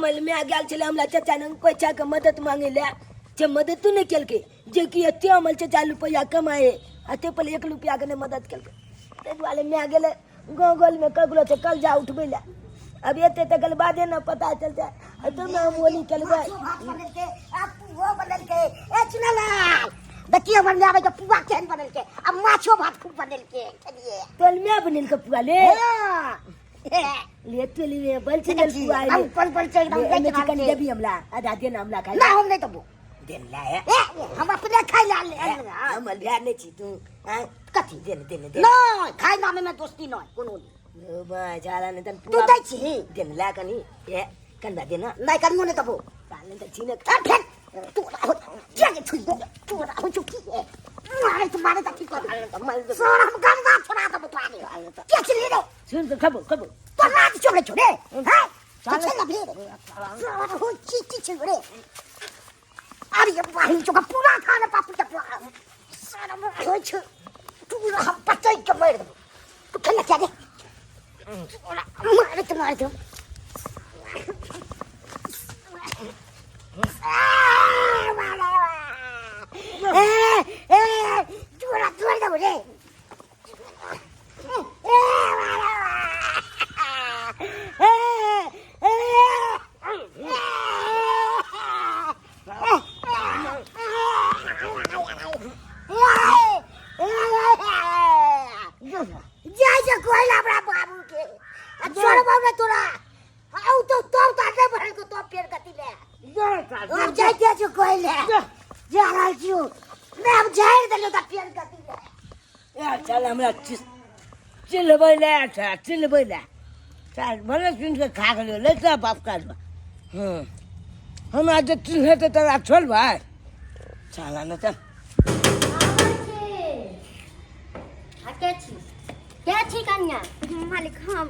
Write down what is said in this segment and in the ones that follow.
कमल में आ गेल छले हमरा चाचा ने पैसा के मदद मांगे ले जे मदद तू नहीं केलके जे कि एते अमल चाचा रुपया कमाए अते पर 1 रुपया के नहीं मदद केलके ते दुआरे में आ गेले गाँव गल में कगलो से कल जा उठबे ले अब एते तक बादे न पता चल जाए तो मैं बोली चलबे वो बनल के ए चुनाला देखिए बनले आवे के पुआ केहन बनल के अब माछो भात खूब बनल के चलिए तोल में बनल के पुआ ले ले तो ले बल चल पुआ ले पल से एकदम चिकन दे भी हमला आधा दिन हमला खाई ना हम नहीं तबो दिन लाए हम अपने खाई ला ले हम लिया नहीं छी तू कथी दिन दिन दिन ना खाई नामे में दोस्ती नहीं कोनो ओ बा जाला ने तन तू दै छी दिन ला कनी ए कंदा देना नहीं करमो ने तबो पालन त छी ने फिर तू जाके छुई दे तू हो चुकी है मारे तुम्हारे तक ठीक कर सर हम गंगा छोड़ा दबो तुम्हारे क्या चली रे सुन तो खबो तो रात छोड़े छोड़े हैं चल ना फिर हो चीटी छोड़े अरे ये भाई जो का पूरा खाना पापू का पूरा सर हम हो छ तू हम पता ही के मार दो तू खेलना क्या दे मारे तो चूड़ा दो रे जा कोई लाबड़ा बाबू के छोड़ बाबू तोरा आउ तो ताटे भर को तो पेड़ कति ले और जाइते जो कोई ले जा रहा छु मैं अब जाए दलो त पेड़ कति ले ए चल हमरा चिल्लबै ले चल भले सुन के खा गयो ले जा बाप का हम आज चिल्ले तो तेरा छोड़ भाई चल न त क्या छी कन्या मालिक हम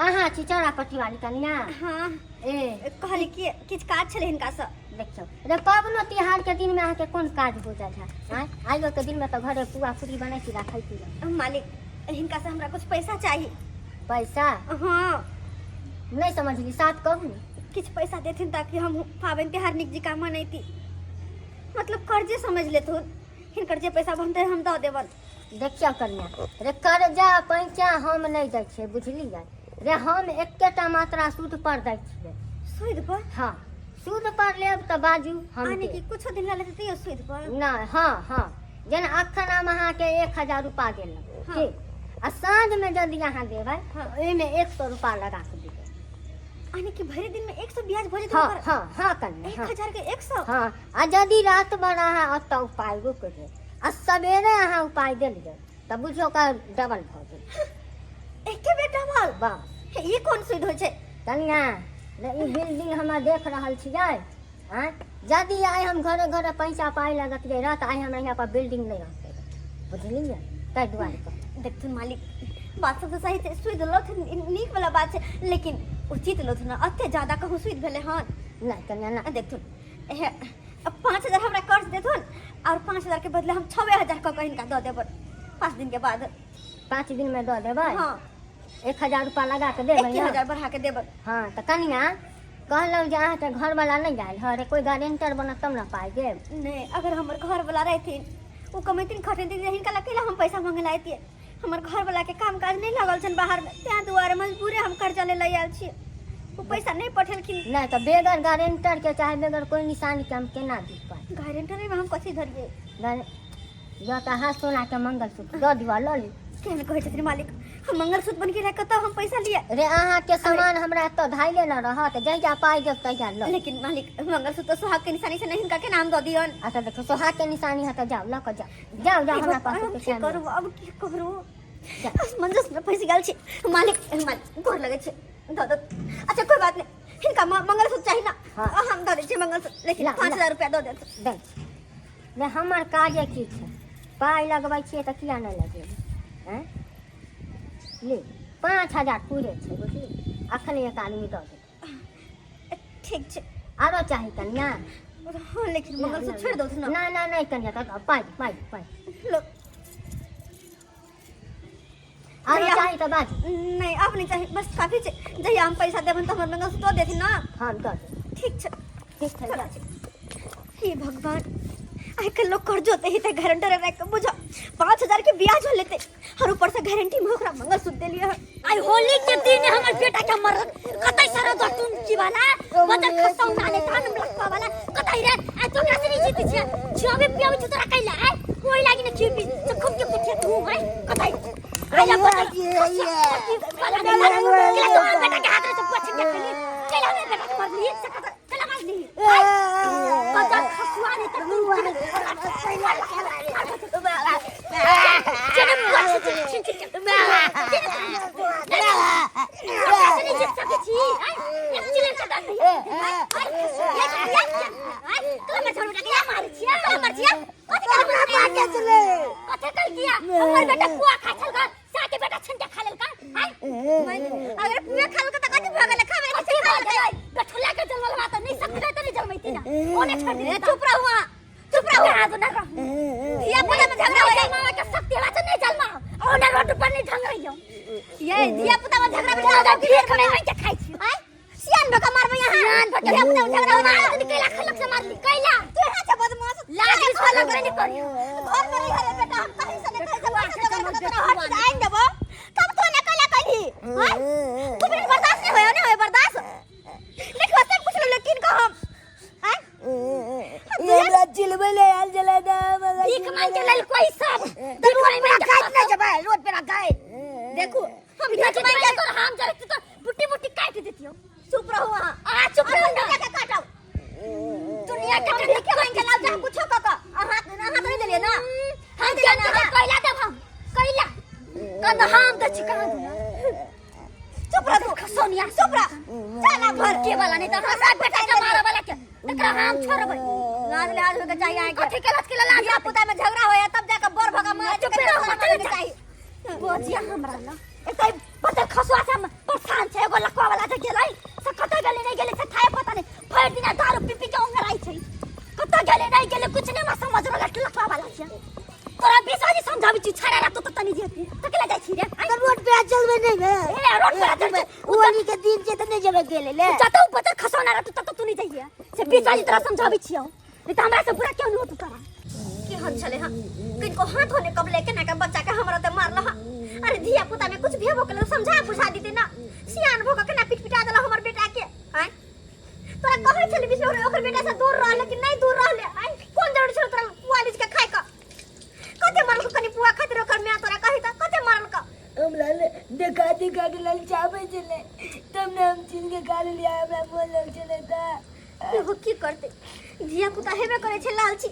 अहाँ छी चौरापट्टी वाली कन्या हाँ ए कहली कि किछ काज छले हिनका से देखो रे पाबनो तिहार के दिन में अहाँ के कौन काज हो जाय है आइयो के दिन में तो घरे पुआ पूरी बनै छी राखै छी मालिक हिनका से हमरा कुछ पैसा चाहिए पैसा हाँ नहीं समझली साथ कहू किछ पैसा देथिन ताकि हम पाबन तिहार निक जिका मनैती मतलब कर्जे समझ लेथुन हिनकर जे पैसा बनते हम दऽ देबन देखियो कन्या रे कर्जा पैसा हम नहीं दै छियै बुझलियै रे हम एकेटा मात्रा सूद पर दै छियै सूद पर हाँ सूद पर लेब तऽ बाजू हम यानी कि कुछ दिन ला लेते तैयो सूद पर नहीं हाँ जेना अखन हम अहाँ के 1000 रुपया देलक हाँ। ठीक आ साँझ में यदि अहाँ देबै ओहिमे 100 रुपया लगा के देबै यानी कि भरे दिन में 100 ब्याज भरे हाँ कन्या 1000 के 100 हाँ आ यदि रात भर अहाँ ओतऽ उपाय रुक जाय आ सवेरे अहाँ उपाय देलियै तऽ बुझियौ का डबल भऽ गेल एके बेर डबल बस ये कोन सूद होइ छै कन्या ई बिल्डिंग हम देख रहल छियै हाँ यदि आइ हम घरे पैसा पाइ लगतियै रह तऽ आइ हमरा यहाँ पर बिल्डिंग नहीं रहतै बुझलियै ताहि दुआरे देखथुन मालिक बात सब तो सही छै सूद लथ नीक वाला बात छै लेकिन उचित लथ ना अते ज्यादा कहूँ सूद भेले हन नहीं कन्या ना देखथुन 5000 हमरा कर्ज देथुन और 5000 के बदले हम 6000 का कहीं का दऽ देब 5 दिन के बाद 5 दिन में दऽ देबै हाँ 1000 रुपया लगा के देबै 1000 बढ़ा के देब हाँ तो कन्या कहलहुँ जे अहाँके घर वाला नहीं आयल है कोई गारंटर बनत तब ना पाइ देब नहीं अगर हमर घर वाला रहथिन वो कमेथिन खटेथिन हिनका लकेला हम पैसा मांगे लायतिए हमर घर वाला के काम काज नहीं लगल छन बाहर में त्या दुआरे मजबूरे हम कर्जा ले आयल छी वो पैसा नहीं पठेलखिन नहीं तो बेगर गारंटर के चाहे बेगर कोई निशानी के हम केना दी पाइ गारंटर में हम कथी धरिए या तो हाथ सोना के मंगलसूत्र दऽ दिवा लऽ ली केहन कहै छथिन मालिक हम मंगलसूत्र बन के रख कतऽ हम पैसा लिए रे अहाँ के सामान हमरा तो धाइले न रहत जहिया पाइ देब तहिया लऽ लेकिन मालिक मंगलसूत्र सुहाग के निशानी से नहीं हिनका के नाम दऽ दियन अच्छा देखो सोहाग के निशानी है तो जाओ लऽ के जाओ हमरा पास अब तो की करू अब की करू मंजस में पैसे गाल छी मालिक गोर लगे छे दऽ अच्छा कोई बात नहीं हिनका मंगलसूत्र चाहिए ना हाँ। हम दऽ दै छी मंगलसूत्र लेकिन 5000 रुपया दऽ देत दे रे हमर काजे की छै पाइ लगबै छियै तऽ किया नहि लगेबै हैं ले 5000 पूरे छै बुझली अखन एक आदमी दऽ दे ठीक छै आरो चाही कन्या हाँ लेकिन मंगलसूत्र छोड़ दो ना नहीं कन्या तऽ पाइ लो और चाहिए तो बात नहीं अब नहीं चाहिए बस काफी छै जहिया हम पैसा देबन तो हमर मंगल दो देथिन ना हां दो ठीक छै ठीक है जा हे भगवान आई के लोग कर्जो ते ही ते गारंटर रख के बुझो 5000 के ब्याज हो लेते और ऊपर से गारंटी में ओकरा मंगलसूत्र दे लिया आई होली के दिन हमर बेटा के मर कतई सारा दटुन की वाला बदल खसौ नाले धान लखपा वाला कतई रे आ तो कैसे नहीं जीती छिया छियावे पियावे तो तोरा कैला है कोई लागी ना चीपी तो खूब के पुठिया तू है कतई आया बदल के तो बेटा के हाथ से पूछ के खेली कैला में बेटा मर ली से कैला मार ली बदल खसुआ ने तो अगर पुआ खा लगा त कथि भऽ गेल खाबे से खा लगा गठुला के जन्मल बात नहीं सब तो नहीं जन्मैती ना ओने छोड़ दे चुप रहो कहा तो ना ये पुआ में झगड़ा हो मामा के शक्ति बात नहीं जन्मा ओने रोड पर नहीं ढंग रहियो ये दिया पुता में झगड़ा बिठा दो फिर खने नहीं के खाई छी हैं सियान भका मारबे यहां सियान भका दिया पुता में झगड़ा हो मार तो कैला खलक से मार ली कैला तू यहां से बदमाश लाज भी खोला करे नहीं करियो घर में रही है बेटा हम कहीं से नहीं कहीं से जगह तेरा हट आइन देबो तब तो ने कला कही हैं तू बिन बर्दाश्त नहीं होय बर्दाश्त देख बस कुछ लेकिन का हम हैं हमरा चिलबे ले आल जला दा मगर भीख मांग के लेल कोई सब देखो मेरा काट ना जबा रोड पे गाय देखो हम भीख मांग के तो हम जरे तो बुट्टी बुट्टी काट देतियो चुप रहो वहां आ चुप रहो दुनिया के काटो दुनिया के भीख मांग के लाओ जा कुछो का हाथ तो नहीं देलिए ना हम जाना कैला देब हम कैला कद हम त चिकन चुप रहो सोनिया चुप रह चला घर के वाला नहीं त हमरा बेटा के मारे वाला के तकरा हम छोड़बै लाज लाज होके चाहिए आए कथि के लाज के लाज दिया पुता में झगड़ा होया तब जाकर बर भगा मार चुप रहो मत चाहिए बोझिया हमरा ना एतै पता खसवा से हम परेशान छै एगो लकवा वाला जे गेलै से कत गेलै नहीं गेलै से थाय पता नहीं भर दिन दारू पी पी के ओंगर आई छै कत गेलै नहीं गेलै कुछ नहीं म समझ रहल लकवा वाला छै तोरा बिसाजी समझाबी छी छाड़ा रा तो तनी जेती तकला जाय छी रे तो रोड पे आ चलबे नहीं बे ए रोड पर चल ओनी के दिन से त नहीं जबे गेले ले जतौ पता खसौना रा तू नहीं जाइए से बिसाजी तोरा समझाबी छियो नहीं त हमरा से पूरा क्यों नहीं होतु तोरा के हन चले हां किनको हाथ होने कब लेके ना का बच्चा के हमरा त मारला अरे धिया पुता में कुछ भी हो के समझा बुझा दीते ना सियान भोग के ना पिटपिटा देला हमर बेटा के हैं तोरा कहै छले बिस ओकर बेटा से दूर रह लेकिन नहीं दूर रहले हैं कोन जरूरी छल तोरा पुआलिज के खाय का कते मारल कनी पुआ खातिर ओकर मैं तोरा कहि त कते मारल का हमरा देखा देखा के ललचावे चले तुमने हम चीन के काल लिया हमरा बोल चले ता देखो की करते धिया पुता हेबे करे छे लालची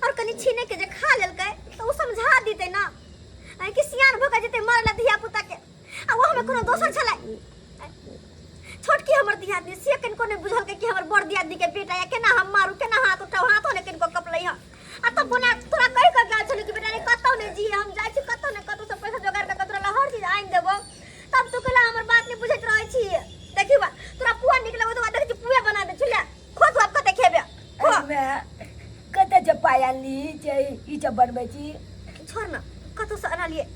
और कनी छीने के जे खा लेलकै तो उ समझा दीते ना आई कि सियान भोका जते मारला धिया पुता के आ वो हमें कोनो दोसर छलै छोटकी हमर दियादनी से कन कोने बुझल के कि हमर बड़ दियादनी के बेटा या केना हम मारू केना हाथ उठाऊ हाथ होने किनको कपलै ह आ तब बोना तोरा कहि के गाल छले कि बेटा रे कतौ ने जी हम जाय छी कतौ ने कतौ से पैसा जोगाड़ के तोरा ला हर चीज आइन देबो तब तू कहला हमर बात नहीं बुझत रहै छी देखी बा तोरा पुआ निकलबो तो देख छी पुआ बना दे छले खो तू अब कते खेबे हमे कते चपाया ली जे ई च बनबै छी छोड़ ना कतो से अना लिए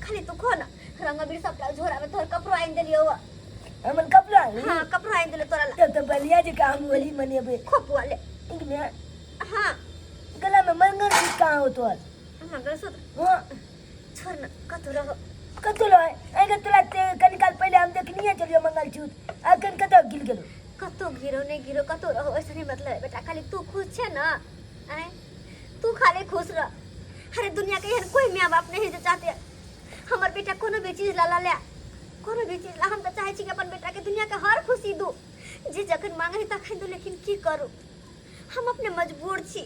खाली तू खो ना रंग बीर सब झोरा में तोर कपड़ो आइन देलियो हमन कपड़ा ली हां कपड़ो आइन देले तोरा तो बलिया जे काम होली मनेबे खो पुआ ले इनमें हां गला में मंगल की कहां हो तो मंगल सूत्र हां छोड़ ना कतो रहो कतो लय एगे तोरा कनिकाल पहले हम देखनिए चलियो मंगल सूत्र अखन कतो गिल गेलो कतो गिरो नहीं गिरो कतो रहो ऐसा नहीं मतलब बेटा खाली तू खुश छे ना आए तू खाली खुश रह अरे दुनिया के हर कोई मां बाप नहीं जो चाहते हमर बेटा कोनो भी चीज ला ले कोनो भी चीज ला हम तो चाहे छी कि अपन बेटा के दुनिया के हर खुशी दो जे जखन मांगे तखन दो लेकिन की करू हम अपने मजबूर छी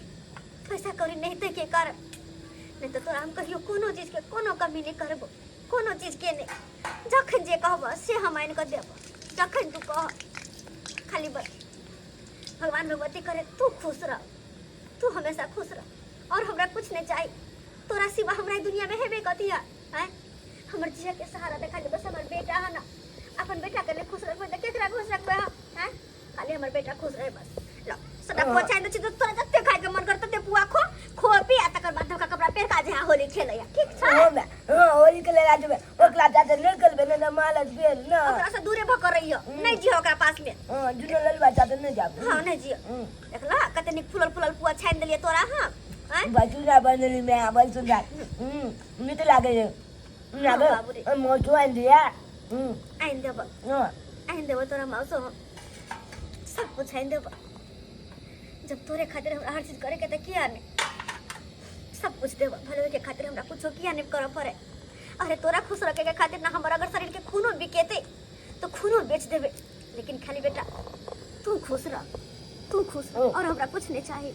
पैसा कौड़ी नहीं ते के कर नहीं तो तोरा हम कहियो कोनो चीज के कोनो कमी नहीं करबो कोनो चीज के नहीं जखन जे कहबो से हम आइन के देबो जखन तू कह खाली बस भगवान भगवती करे तू खुश रह तू हमेशा खुश रह और हमरा कुछ नहीं चाहिए तोरा सिवा हमरा दुनिया में हेबे कथी है हैं हमर जिया के सहारा देखा दे बस हमर बेटा है ना अपन बेटा के लिए खुश रखबे त केकरा खुश रखबे हैं खाली हमर बेटा खुश रहे बस लो सदा पहुंचाई दे छी तो तोरा जत्ते खाए के मन करत ते पुआ खो खो पी आ तकर बाद धोखा कपड़ा पेड़ का जे होली खेलैया ठीक छै हो में हां होली के लगा देबे ओकला जाते नहीं करबे न मालस बेर न ओकरा से दूरे भकर रहियो नहीं जियो ओकरा पास में हां जुनो ललवा जाते नहीं जाब हां नहीं जियो देखला कते निक फुलल पुआ छान देलिए तोरा हां बचुरा बनली मैं बल सुंदर मित लागे लागे मोटो आन दिया आइन देब हां आइन देब तोरा मौसो सब कुछ आइन देब जब तोरे खातिर हमरा हर चीज करे के त किया नहीं सब कुछ देब भले के खातिर हमरा कुछो किया नहीं करे पड़े अरे तोरा खुश रखे के खातिर ना हमर अगर शरीर के खूनो बिकेते तो खूनो बेच देबे लेकिन खाली बेटा तू खुश रह और हमरा कुछ नहीं चाहिए।